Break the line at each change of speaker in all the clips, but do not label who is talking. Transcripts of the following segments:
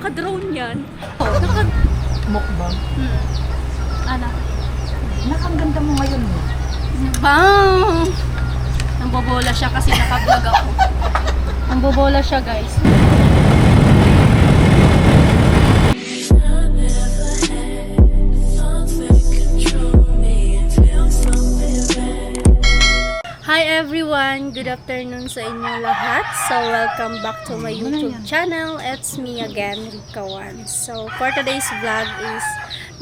naka-drone yan.
Mukbang.
Ano?
Ang ganda mo ngayon.
Bang! Nambobola siya kasi naka-vlog ako. Nambobola siya, guys. Hi everyone! Good afternoon sa inyo lahat. So, welcome back to my YouTube channel. It's me again, Rika One. So, for today's vlog is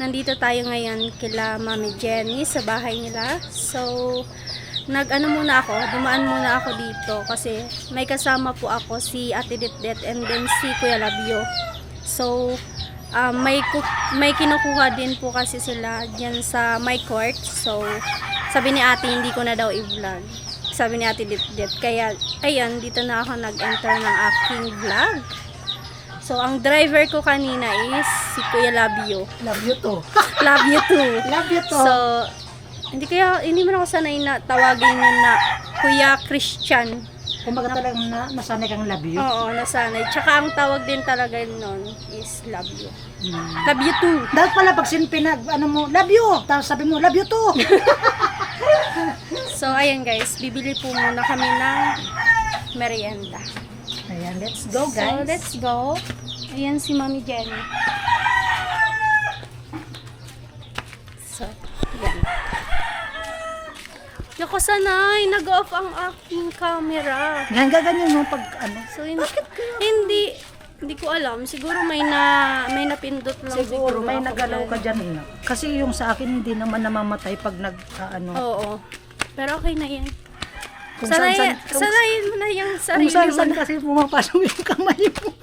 nandito tayo ngayon kila Mami Jenny sa bahay nila. So, dumaan muna ako dito kasi may kasama po ako si Ate Ditdet and then si Kuya Labio. So, may kinukuha din po kasi sila dyan sa my court. So, sabi ni ate hindi ko na daw i-vlog. Sabi ni Ate Ditdet. Kaya, ayan, dito na ako nag-enter ng aking vlog. So, ang driver ko kanina is si Kuya Labio.
Love you too.
Love you too.
Love you too.
So, hindi man ako sanay na tawagin yun na Kuya Christian.
Kumbaga talagang nasanay kang love you.
Oo, nasanay. Tsaka ang tawag din talaga nun is love you. Love you too.
Dahil pala pag love you. Tapos sabi mo, love you too.
So, ayan guys, bibili po muna kami ng merienda.
Ayan, let's go guys.
So, let's go. Ayan si Mami Jenny. So, ayan. Naku, sanay, nag-off ang aking camera.
Ganyan mo pag ano.
So, hindi ko alam. Siguro may napindot lang.
Siguro may
ako
nagalaw
dyan.
ka dyan. Kasi yung sa akin hindi naman namamatay pag ano.
Oo. Pero okay na yan.
Kung
Sanayin mo na yung sarili
Kung
mo
saan
na.
kasi pumapasok yung kamay mo.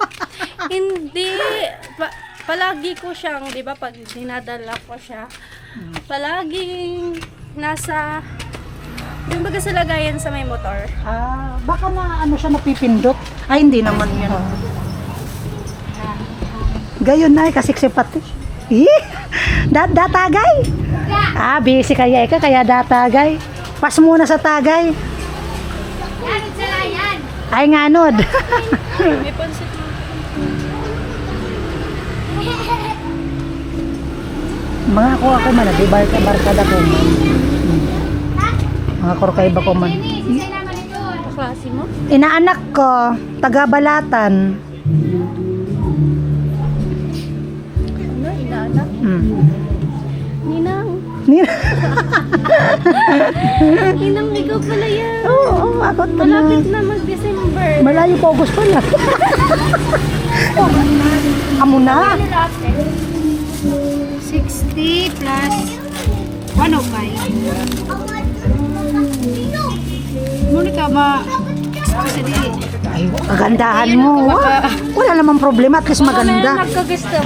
Hindi. Palagi ko siyang, di ba, pag dinadala ko siya, palaging nasa, yung baga sa lagayan sa may motor.
Baka na ano siya napipindot. Ay, hindi naman yan. Gayon na kasi pati. Datagay. Busy kaya kaya datagay. Pas muna sa tagay. Ay nganod.
May pansit mo.
Mga ako man, di barkada ko man. Mga korkay ba ko man.
Klase mo?
Inaanak ko, taga Balatan.
Ano? Inaanak? Ninang. Ninang, ikaw pala yan.
Oo, ako ito na.
Malapit na mag-December.
Malayo pa August pala. Amo na.
60 plus 105. Muna ka ba?
Ay, kagandahan mo. Wala namang problema, at least maganda.
Nagkagusto.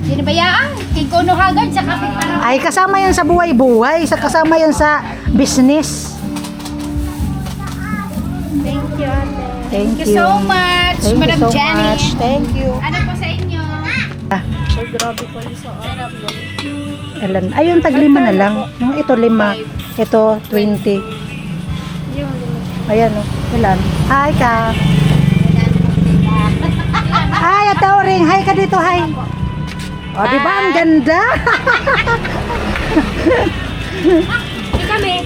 Hindi ba yan? Kay Kono Hagard sa kapit para.
Ay, kasama yan sa buhay-buhay. Kasama yan sa business.
Thank you, ate.
Thank
you so much,
Thank
Madam
you so
Jenny.
much. Thank you.
Ano po sa inyo? Ay, grabe po yung sa
Ilan? Ayun, taglima na lang. Yung ito, 5. Ito, 20.
Yung
Ayan, oh. Ilan? Hi ka. Hi, Ate Oring. Hi ka dito, hi. O, di ba? Ang ganda.
kami.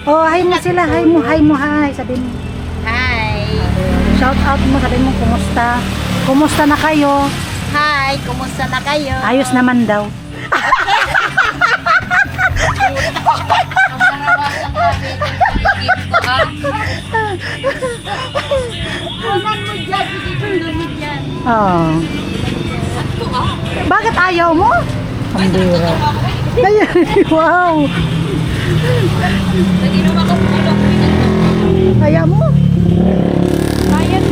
Oh, hi mo sila. Hi mo, hi. Sabi mo.
Hi.
Shout out mo, sabi mo, kumusta? Kumusta na kayo?
Hi, kumusta na kayo?
Ayos naman daw. Oh. Bakit ayaw mo? Ang bira. Ayan, wow. Ayaw mo?
Ayan.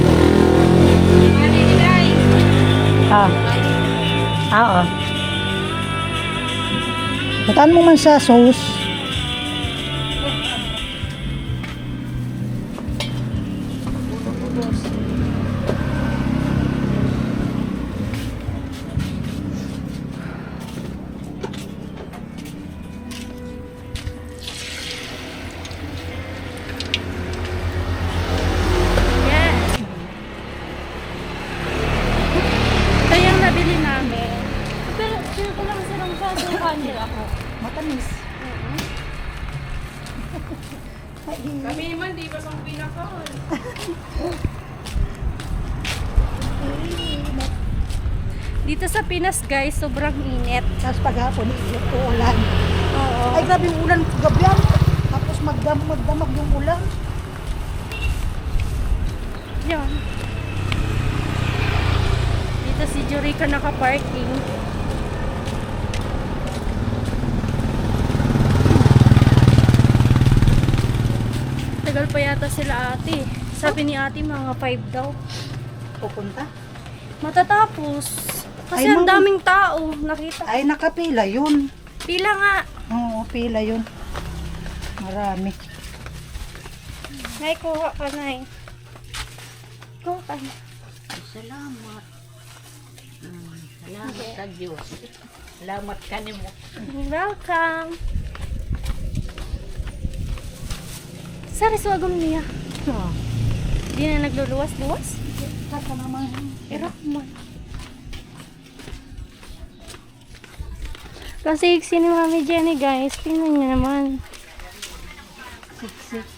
Oo. Bataan mo man sa sauce.
Matamis ako.
Matamis.
Kami naman, di ba sang pinakaon?
Dito sa Pinas guys, sobrang init.
Tapos paghapon, uulan.
Oo.
Ay, grabe yung ulan gabi. Tapos magdamag yung ulan.
Yan. Dito si Jurica naka-parking. Tagal pa yata sila ate. Sabi ni ate mga 5 daw.
Pupunta.
Matatapos. Kasi
Ay,
ang
ma'am.
daming tao. Nakita.
Ay, nakapila yun.
Pila nga.
Oo, pila yun. Marami.
Nay, kuha ka na eh. Kuha ka na.
Salamat. Salamat sa Diyos. Salamat ka ni mo.
Welcome. Sari suwagom niya. Di na nagluluwas-luwas.
Kaka naman.
Irap mo. Kasi iksi ni Mami Jenny guys. Tingnan niyo naman.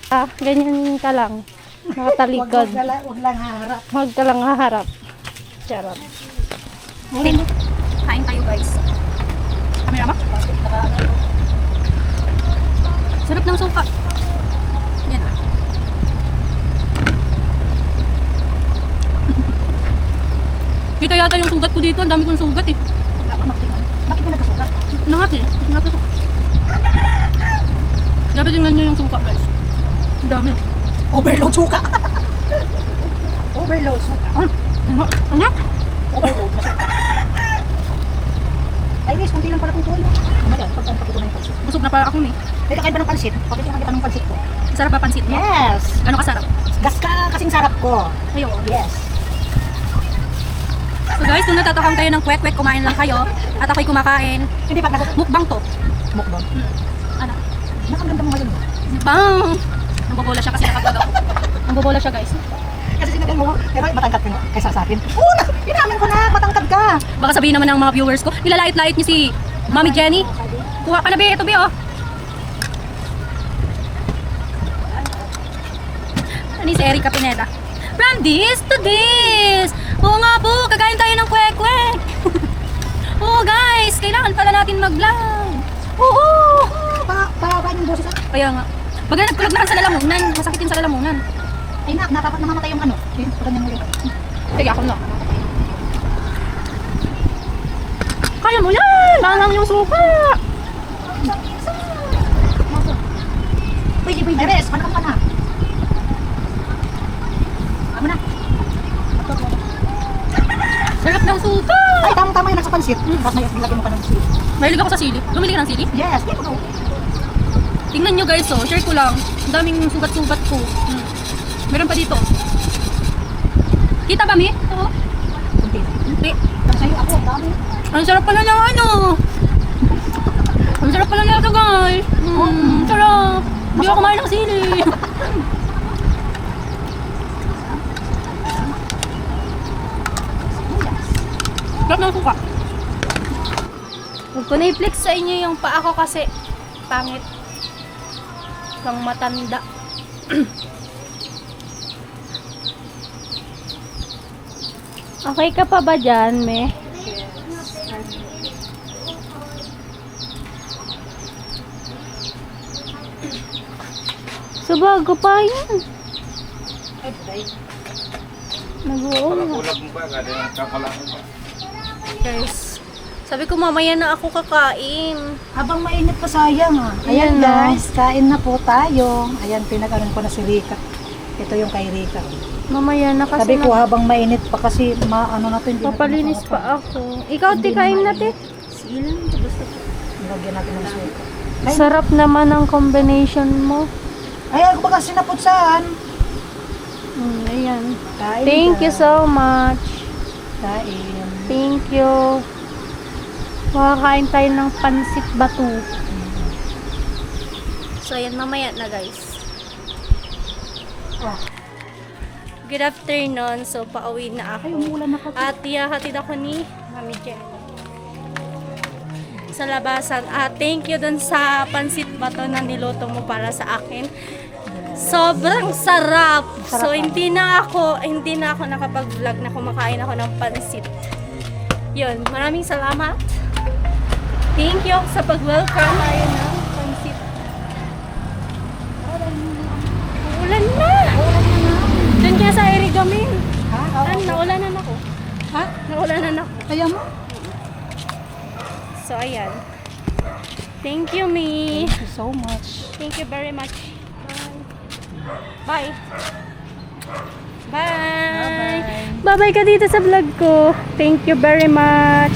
Ah, ganyan ka lang. Nakatalikod.
Huwag lang harap.
Huwag ka lang haharap. Charot. Kain tayo guys. Kami naman. Sarap ng suka. Yan ah. Kita yata yung sugat ko dito. Ang dami kong sugat eh.
Bakit mo nagkasukat?
Nangat eh. Nangat ito. Dapat tingnan nyo yung suka guys. Ang dami.
Overload suka. Overload suka.
Ano?
Overload na suka. Ay, guys, kunti lang pala kung tuloy. Ano yan? Pagkaan pakito na yung pansit.
Busog na para ako eh.
May kakain ba ng pansit? Pakita kita ng pansit ko.
Sarap pa pansit mo?
Yes!
Ano kasarap?
Gas ka kasing sarap ko.
Ayun.
Yes.
So guys, kung natatakang kayo ng kwek-kwek, kumain lang kayo. At ako'y kumakain.
Hindi pa nag-
Mukbang to.
mukbang.
Ano?
Nakaganda mo ngayon.
Bang! Nambobola siya kasi nakagawa. Nambobola siya guys.
Kasi sinabi mo, pero matangkad ka nga kaysa sa akin. Oo, inamin ko na, matangkad ka.
Baka sabihin naman ng mga viewers ko, nilalait-lait niyo si Mami Jenny. Kuha ka na be, ito be oh. Ano si Erica Pineda? From this to this! Oo nga po, kakain tayo ng kwek-kwek. Oo guys, kailangan pala natin mag-vlog. Oo!
Pababa yung boses.
Kaya nga. Pag nagkulog na sa lalamunan, masakit yun sa lalamunan.
Ay na, dapat namamatay yung ano. Yun, ganyan mo yun.
Sige, ako na. Kaya mo yan! Langang yung suka!
Pwede, Res, manakam ka na. Ano na?
Sarap ng suka!
Ay, tama yung nasa pansit. Tapos may nilagyan mo pa ng sili.
Mahilig ako sa sili. Bumili ka ng sili?
Yes, dito ko.
Tingnan nyo guys, oh. Share ko lang. Ang daming sugat-sugat ko. Meron pa dito. Kita ba, Mi? Ito.
Kunti.
Hindi.
Sa'yo ako, ang dami.
Ang sarap pala ng ano. Ang sarap pala ng ito, guys. Sarap. Hindi ako kumain ng sili. Sarap ng suka. Huwag ko na i-flex sa inyo yung paa ko kasi pangit. Pang matanda. Okay ka pa ba dyan, me? So bago pa yan. Nag-uong.
Kulag mo ba? Kada yung kakalaan mo ba?
Guys, sabi ko mamaya na ako kakain.
Habang mainit pa sayang ah.
Ayan
Ayan
na.
guys, kain na po tayo. Ayan, pinag-anon ko na si Rika. Ito yung kay Rika.
Mamaya na kasi
Sabi ko habang mainit pa kasi maano na to. Hindi
papalinis pa ako. Ikaw, ti, kain na, ti.
Sige lang, basta po. Nilagyan natin ng suka. Ay,
Sarap naman ang combination mo.
ayan, kumbaga sinapot saan.
Ayan.
Kain
Thank
ka.
you so much.
Kain.
Thank you. Makakain tayo ng pansit batu. So, ayan, mamaya na, guys.
Oh.
Good afternoon. So, pauwi na
Ay,
ako.
umulan na kasi.
At hatid ako ni Mami Jenny. sa labasan. At thank you dun sa pansit bato na niluto mo para sa akin. Sobrang sarap. So hindi na ako nakapag-vlog na kumakain ako ng pansit. Yun, maraming salamat. Thank you sa pag-welcome tayo ng pansit. Ulan na. Doon kaya sa Erigamin.
Ha?
Naulanan ako.
Ha?
Naulanan ako.
Kaya mo?
So, ayan. Thank you, me.
Thank you so much.
Thank you very much. Bye. Bye. Bye-bye ka dito sa vlog ko. Thank you very much.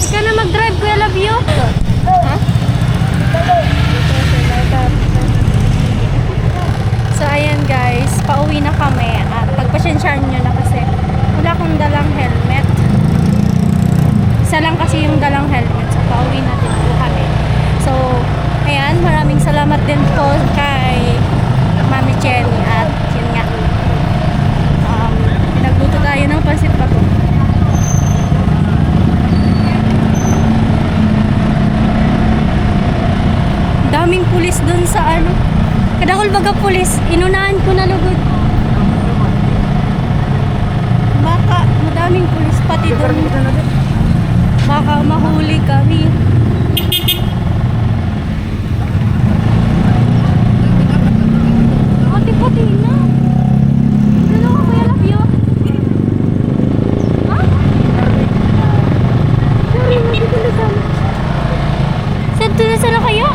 Ikaw na mag-drive, Kuya Love you. Ha? So, ayan guys. Pauwi na kami. At pagpasyensyahan nyo na kasi wala akong dalang helmet. Isa lang kasi yung dalang helmet. So, pauwi na din po kami. So, ayan. Maraming salamat din po kay Mami Jenny. At yun nga. Pinagluto tayo ng pansit pa po. Daming pulis dun sa ano. Kadakol baga pulis. Inunahan ko na lugod. Baka madaming pulis pati dun. Baka mahuli kami. Pati-pati na. Ano ka Kuya Love you? Ha? Sorry, hindi ko na sana. Saan to na sana kayo?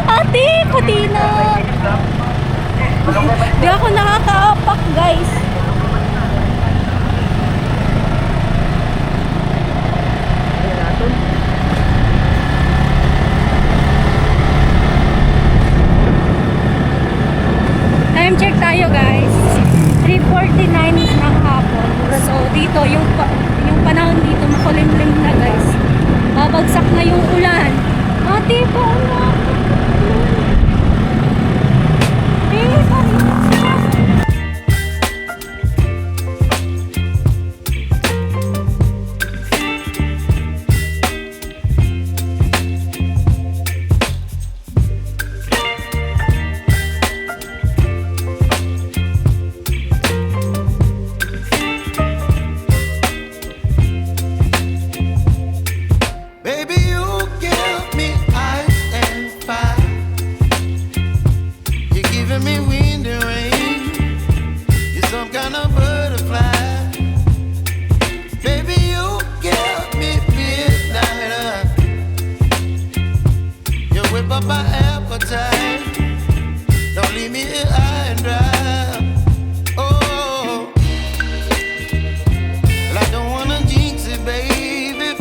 Ate, pati na. Di ako nakakaapak, guys. Time check tayo, guys. 3:49 ng hapon. So, dito, yung panahon dito, makulimlim na, guys. Babagsak na yung ulan. Ate, paulan.
Baby, you give me ice and fire. You're giving me wind and rain. You're some kind of butterfly. Baby, you give me midnight. You whip up my appetite. Don't leave me here high and dry. Oh, well, I don't wanna jinx it, baby.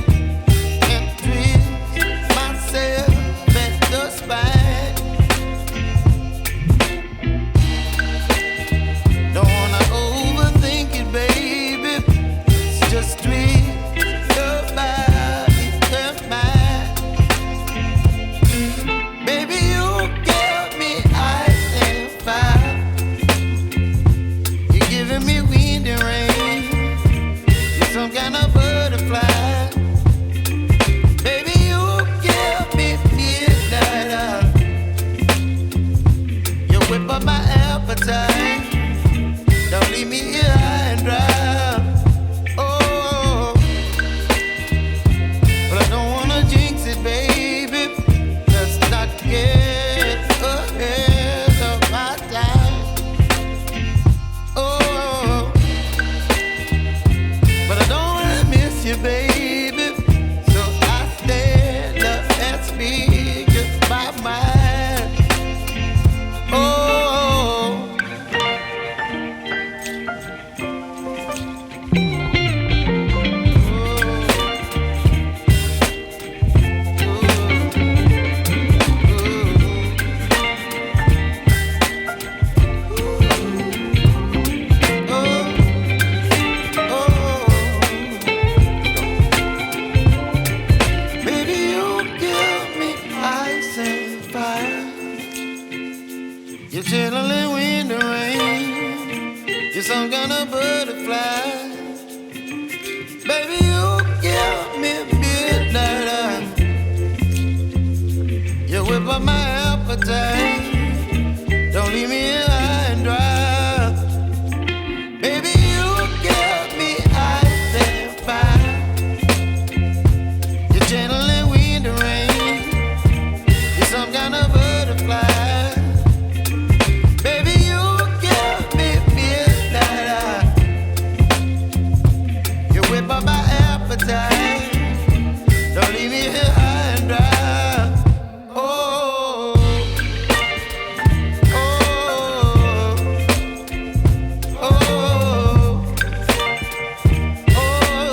Some kind of butterfly. Baby, you give me midnight. You whip up my appetite. Don't leave me here high and dry. Oh, but I don't wanna jinx it, baby. Let's not get ahead of my time. Oh, but I don't wanna miss you, baby. So I stand up and speak just my mind. Oh, baby, you give me ice and fire. You're chilling wind and rain. You're some kind of butterfly. Baby, you give me midnight. You whip up my appetite. Don't leave me here high and dry. Baby, you give me ice and fire. You're channeling wind and rain. You're some kind of butterfly. Baby, you give me midnight. You whip up my appetite. Don't leave me here high and dry. Oh, oh, oh, oh,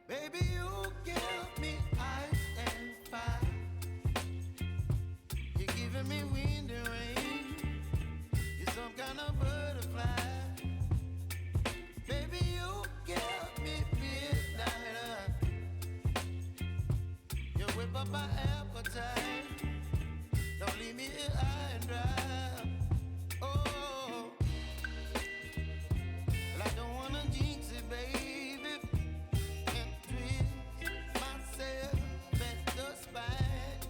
baby, you give me ice and fire. You're giving me wind and rain. You're some kind of butterfly. Baby, you give me midnight. You whip up my appetite. Don't leave me here high and dry. Oh, well, I don't wanna jinx it, baby. And twist myself at the spine.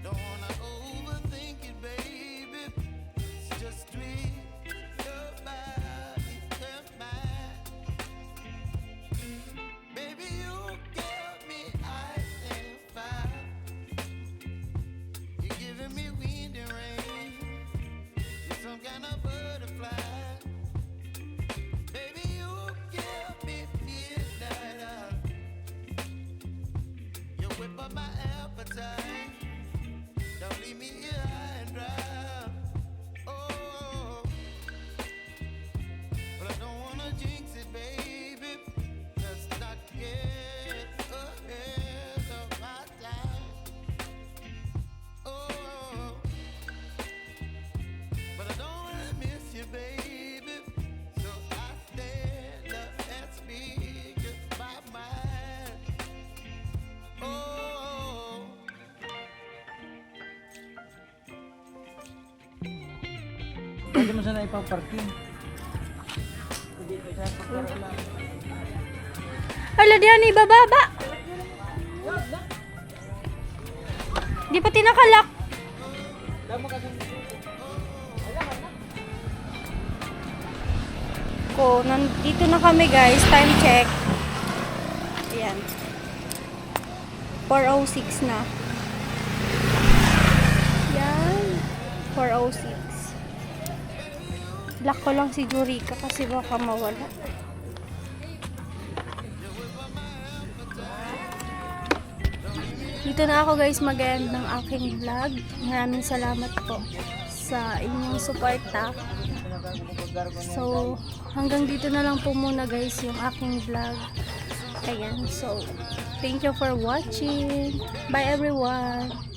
Don't wanna overthink it, baby. It's just twist your body and mine. Baby, you give me ice and fire. You're giving me wind and rain. You're some kind of butterfly. Baby, you give me midnight. You whip up my appetite. Don't leave me here high and dry. Oh, but I don't wanna jinx it, baby. Let's not get ahead of my time. Oh, but I don't wanna miss you, baby. So I stand up and speak my mind. Oh,
Pwede mo sana ipaparking.
Hala, diyan ibababa. Di pa tinakalak. Ko, nandito na kami guys. Time check. Ayan. 4:06 na. Yan. 4:06. Lock ko lang si Jurika kasi baka mawala. Dito na ako guys mag-end ng aking vlog. Maraming salamat po sa inyong suporta. So, hanggang dito na lang po muna guys yung aking vlog. Ayan, so, thank you for watching. Bye everyone!